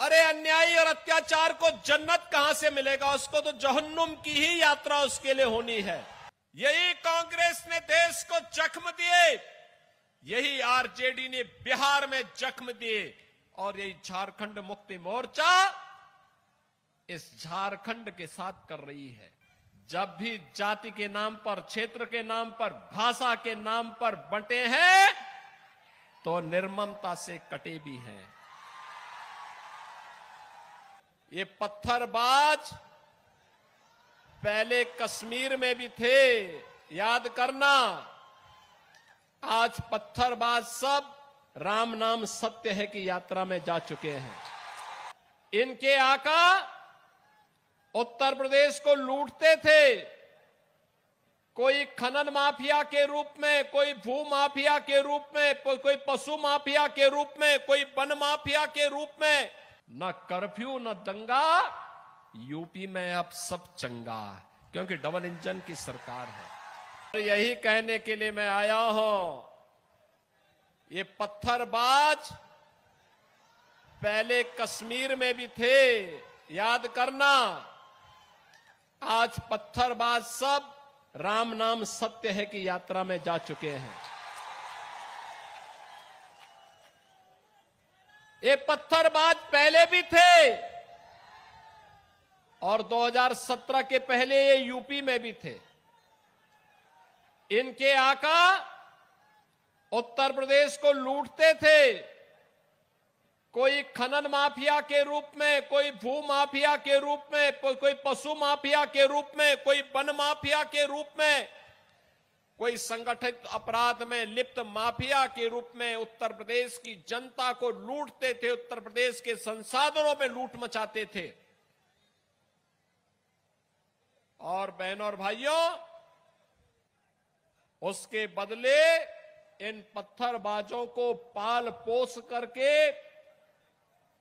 अरे अन्यायी और अत्याचार को जन्नत कहां से मिलेगा? उसको तो जहन्नुम की ही यात्रा उसके लिए होनी है। यही कांग्रेस ने देश को जख्म दिए, यही आरजेडी ने बिहार में जख्म दिए, और यही झारखंड मुक्ति मोर्चा इस झारखंड के साथ कर रही है। जब भी जाति के नाम पर, क्षेत्र के नाम पर, भाषा के नाम पर बंटे हैं तो निर्ममता से कटे भी हैं। ये पत्थरबाज पहले कश्मीर में भी थे, याद करना। आज पत्थरबाज सब राम नाम सत्य है की यात्रा में जा चुके हैं। इनके आका उत्तर प्रदेश को लूटते थे, कोई खनन माफिया के रूप में, कोई भू माफिया के रूप में, कोई पशु माफिया के रूप में, कोई वन माफिया के रूप में। न कर्फ्यू न दंगा, यूपी में अब सब चंगा, क्योंकि डबल इंजन की सरकार है। तो यही कहने के लिए मैं आया हूं, ये पत्थरबाज पहले कश्मीर में भी थे, याद करना। आज पत्थरबाज सब राम नाम सत्य है की यात्रा में जा चुके हैं। ये पत्थरबाज पहले भी थे और 2017 के पहले ये यूपी में भी थे। इनके आका उत्तर प्रदेश को लूटते थे, कोई खनन माफिया के रूप में, कोई भू माफिया के रूप में, कोई पशु माफिया के रूप में, कोई वन माफिया के रूप में, कोई संगठित अपराध में लिप्त माफिया के रूप में उत्तर प्रदेश की जनता को लूटते थे, उत्तर प्रदेश के संसाधनों में लूट मचाते थे। और बहनों और भाइयों, उसके बदले इन पत्थरबाजों को पाल पोस करके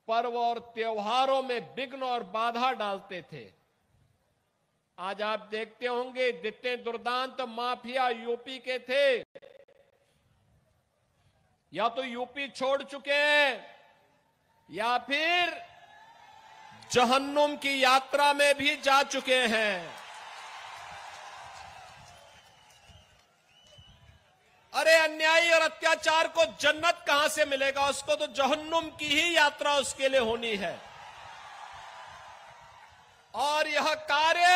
पर्व और त्योहारों में विघ्न और बाधा डालते थे। आज आप देखते होंगे जितने दुर्दांत माफिया यूपी के थे, या तो यूपी छोड़ चुके हैं या फिर जहन्नुम की यात्रा में भी जा चुके हैं। अरे अन्यायी और अत्याचार को जन्नत कहां से मिलेगा? उसको तो जहन्नुम की ही यात्रा उसके लिए होनी है। और यह कार्य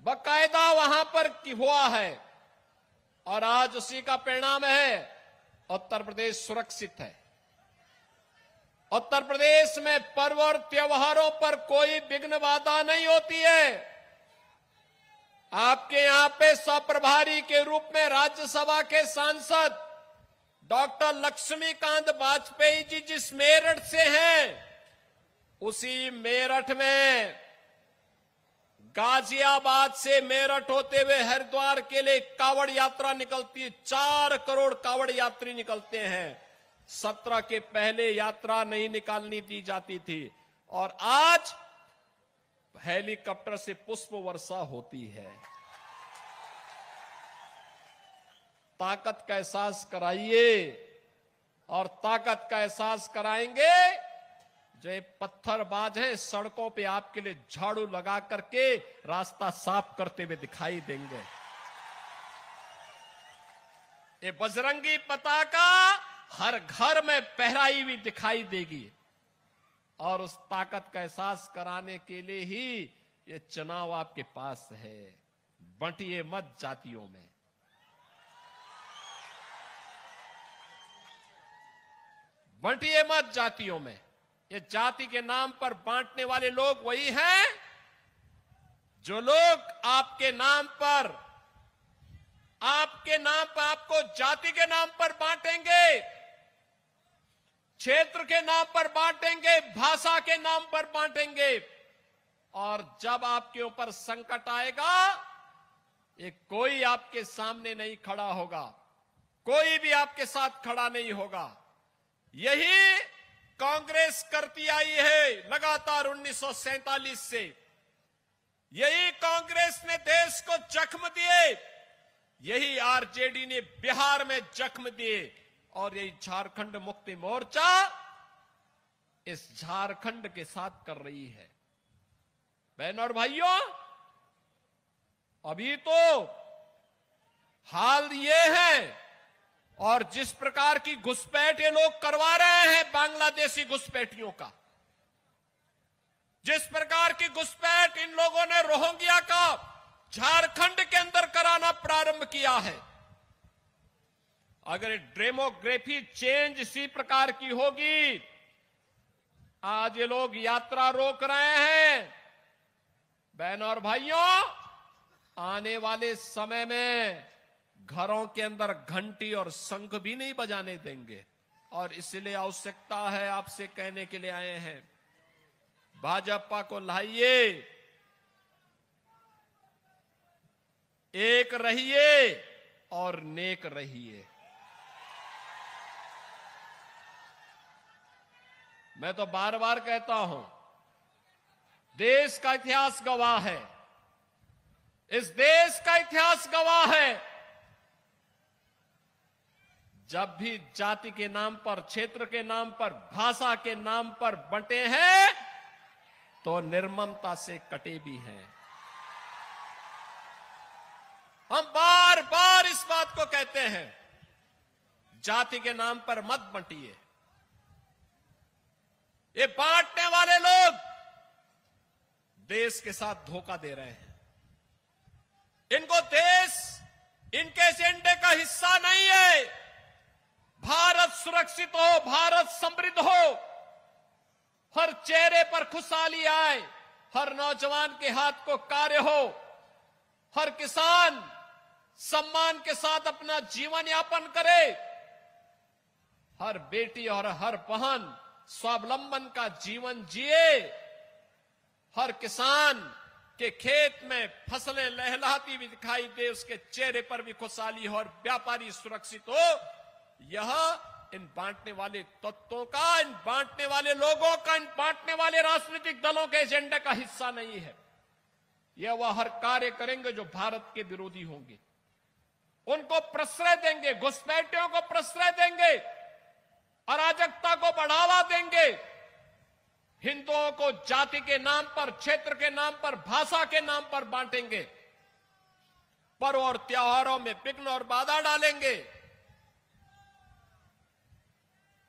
बाकायदा वहां पर हुआ है और आज उसी का परिणाम है। उत्तर प्रदेश सुरक्षित है। उत्तर प्रदेश में पर्व और त्योहारों पर कोई विघ्न बाधा नहीं होती है। आपके यहां पे सप्रभारी के रूप में राज्यसभा के सांसद डॉक्टर लक्ष्मीकांत वाजपेयी जी जिस मेरठ से हैं, उसी मेरठ में गाजियाबाद से मेरठ होते हुए हरिद्वार के लिए कावड़ यात्रा निकलती है। 4 करोड़ कावड़ यात्री निकलते हैं। 17 के पहले यात्रा नहीं निकालनी दी जाती थी और आज हेलीकॉप्टर से पुष्प वर्षा होती है। ताकत का एहसास कराइए और ताकत का एहसास कराएंगे जो ये पत्थरबाज हैं, सड़कों पे आपके लिए झाड़ू लगा करके रास्ता साफ करते हुए दिखाई देंगे। ये बजरंगी पताका हर घर में फहराई हुई दिखाई देगी और उस ताकत का एहसास कराने के लिए ही ये चुनाव आपके पास है। बंटिए मत जातियों में। बंटिए मत जातियों में। ये जाति के नाम पर बांटने वाले लोग वही हैं जो लोग आपके नाम पर आपको जाति के नाम पर बांटेंगे, क्षेत्र के नाम पर बांटेंगे, भाषा के नाम पर बांटेंगे और जब आपके ऊपर संकट आएगा ये कोई आपके सामने नहीं खड़ा होगा, कोई भी आपके साथ खड़ा नहीं होगा। यही कांग्रेस करती आई है लगातार 1947 से। यही कांग्रेस ने देश को जख्म दिए, यही आरजेडी ने बिहार में जख्म दिए और यही झारखंड मुक्ति मोर्चा इस झारखंड के साथ कर रही है। बहनों और भाइयों, अभी तो हाल ये है, और जिस प्रकार की घुसपैठ ये लोग करवा रहे हैं बांग्लादेशी घुसपैठियों का, जिस प्रकार की घुसपैठ इन लोगों ने रोहिंग्या का झारखंड के अंदर कराना प्रारंभ किया है, अगर डेमोग्राफी चेंज इसी प्रकार की होगी, आज ये लोग यात्रा रोक रहे हैं। बहनों और भाइयों, आने वाले समय में घरों के अंदर घंटी और शंख भी नहीं बजाने देंगे, और इसलिए आवश्यकता है, आपसे कहने के लिए आए हैं, भाजपा को लाइए, एक रहिए और नेक रहिए। मैं तो बार बार कहता हूं, देश का इतिहास गवाह है, इस देश का इतिहास गवाह है, जब भी जाति के नाम पर, क्षेत्र के नाम पर, भाषा के नाम पर बंटे हैं तो निर्ममता से कटे भी हैं। हम बार बार इस बात को कहते हैं, जाति के नाम पर मत बंटिए। ये बांटने वाले लोग देश के साथ धोखा दे रहे हैं। इनको देश इनके एजेंडे का हिस्सा नहीं है। भारत सुरक्षित हो, भारत समृद्ध हो, हर चेहरे पर खुशहाली आए, हर नौजवान के हाथ को कार्य हो, हर किसान सम्मान के साथ अपना जीवन यापन करे, हर बेटी और हर बहन स्वावलंबन का जीवन जिए, हर किसान के खेत में फसलें लहलहाती भी दिखाई दे, उसके चेहरे पर भी खुशहाली हो, और व्यापारी सुरक्षित हो। यह इन बांटने वाले तत्वों का, इन बांटने वाले लोगों का, इन बांटने वाले राजनीतिक दलों के एजेंडे का हिस्सा नहीं है। यह वह हर कार्य करेंगे जो भारत के विरोधी होंगे, उनको प्रश्रय देंगे, घुसपैठियों को प्रश्रय देंगे, अराजकता को बढ़ावा देंगे, हिंदुओं को जाति के नाम पर, क्षेत्र के नाम पर, भाषा के नाम पर बांटेंगे, पर्व और त्योहारों में विघ्न और बाधा डालेंगे,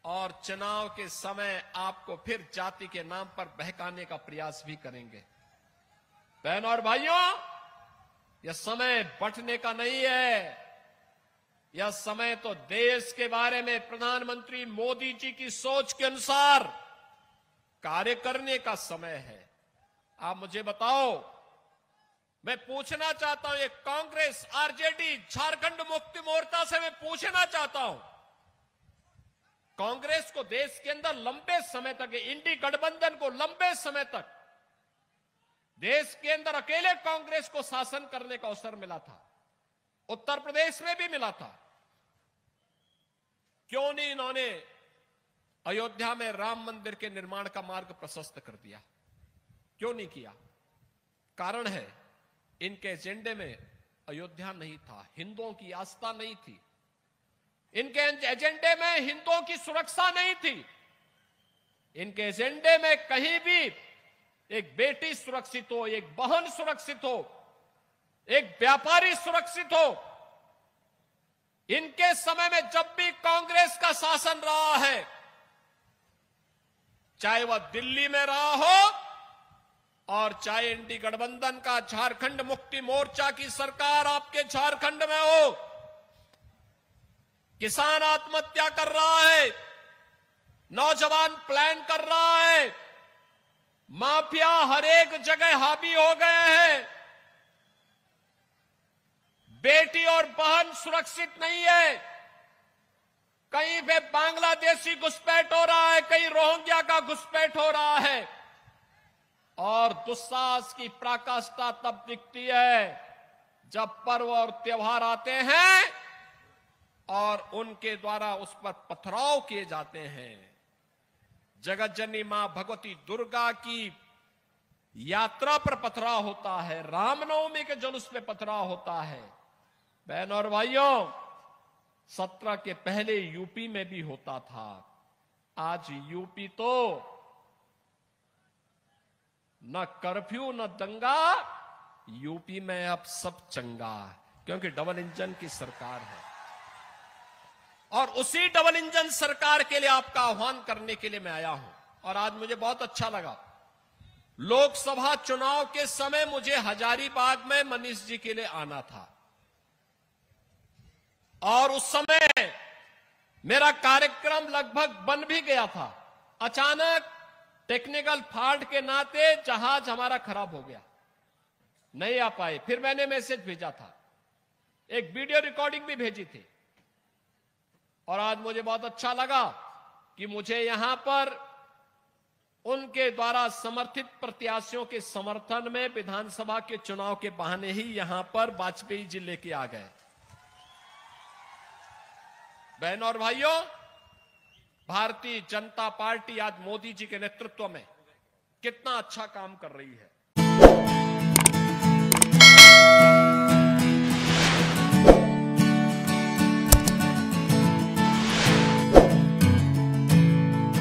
और चुनाव के समय आपको फिर जाति के नाम पर बहकाने का प्रयास भी करेंगे। बहनों और भाइयों, यह समय बंटने का नहीं है, यह समय तो देश के बारे में प्रधानमंत्री मोदी जी की सोच के अनुसार कार्य करने का समय है। आप मुझे बताओ, मैं पूछना चाहता हूं, ये कांग्रेस, आरजेडी, झारखंड मुक्ति मोर्चा से मैं पूछना चाहता हूं, कांग्रेस को देश के अंदर लंबे समय तक, इंडी गठबंधन को लंबे समय तक देश के अंदर अकेले कांग्रेस को शासन करने का अवसर मिला था, उत्तर प्रदेश में भी मिला था। क्यों नहीं इन्होंने अयोध्या में राम मंदिर के निर्माण का मार्ग प्रशस्त कर दिया? क्यों नहीं किया? कारण है, इनके एजेंडे में अयोध्या नहीं था, हिंदुओं की आस्था नहीं थी, इनके एजेंडे में हिंदुओं की सुरक्षा नहीं थी, इनके एजेंडे में कहीं भी एक बेटी सुरक्षित हो, एक बहन सुरक्षित हो, एक व्यापारी सुरक्षित हो। इनके समय में जब भी कांग्रेस का शासन रहा है, चाहे वह दिल्ली में रहा हो और चाहे इंडी गठबंधन का झारखंड मुक्ति मोर्चा की सरकार आपके झारखंड में हो, किसान आत्महत्या कर रहा है, नौजवान प्लान कर रहा है, माफिया हर एक जगह हावी हो गए हैं, बेटी और बहन सुरक्षित नहीं है, कहीं पे बांग्लादेशी घुसपैठ हो रहा है, कहीं रोहिंग्या का घुसपैठ हो रहा है, और दुस्साहस की पराकाष्ठा तब दिखती है जब पर्व और त्योहार आते हैं और उनके द्वारा उस पर पथराव किए जाते हैं। जगत जननी मां भगवती दुर्गा की यात्रा पर पथराव होता है, रामनवमी के जुलूस पे पथराव होता है। बहनों और भाइयों, 17 के पहले यूपी में भी होता था, आज यूपी तो न कर्फ्यू न दंगा, यूपी में अब सब चंगा, क्योंकि डबल इंजन की सरकार है। और उसी डबल इंजन सरकार के लिए आपका आह्वान करने के लिए मैं आया हूं। और आज मुझे बहुत अच्छा लगा, लोकसभा चुनाव के समय मुझे हजारीबाग में मनीष जी के लिए आना था, और उस समय मेरा कार्यक्रम लगभग बन भी गया था। अचानक टेक्निकल फॉल्ट के नाते जहाज हमारा खराब हो गया, नहीं आ पाए। फिर मैंने मैसेज भेजा था, एक वीडियो रिकॉर्डिंग भी भेजी थी। और आज मुझे बहुत अच्छा लगा कि मुझे यहां पर उनके द्वारा समर्थित प्रत्याशियों के समर्थन में विधानसभा के चुनाव के बहाने ही यहां पर वाजपेयी जी लेके आ गए। बहनों और भाइयों, भारतीय जनता पार्टी आज मोदी जी के नेतृत्व में कितना अच्छा काम कर रही है।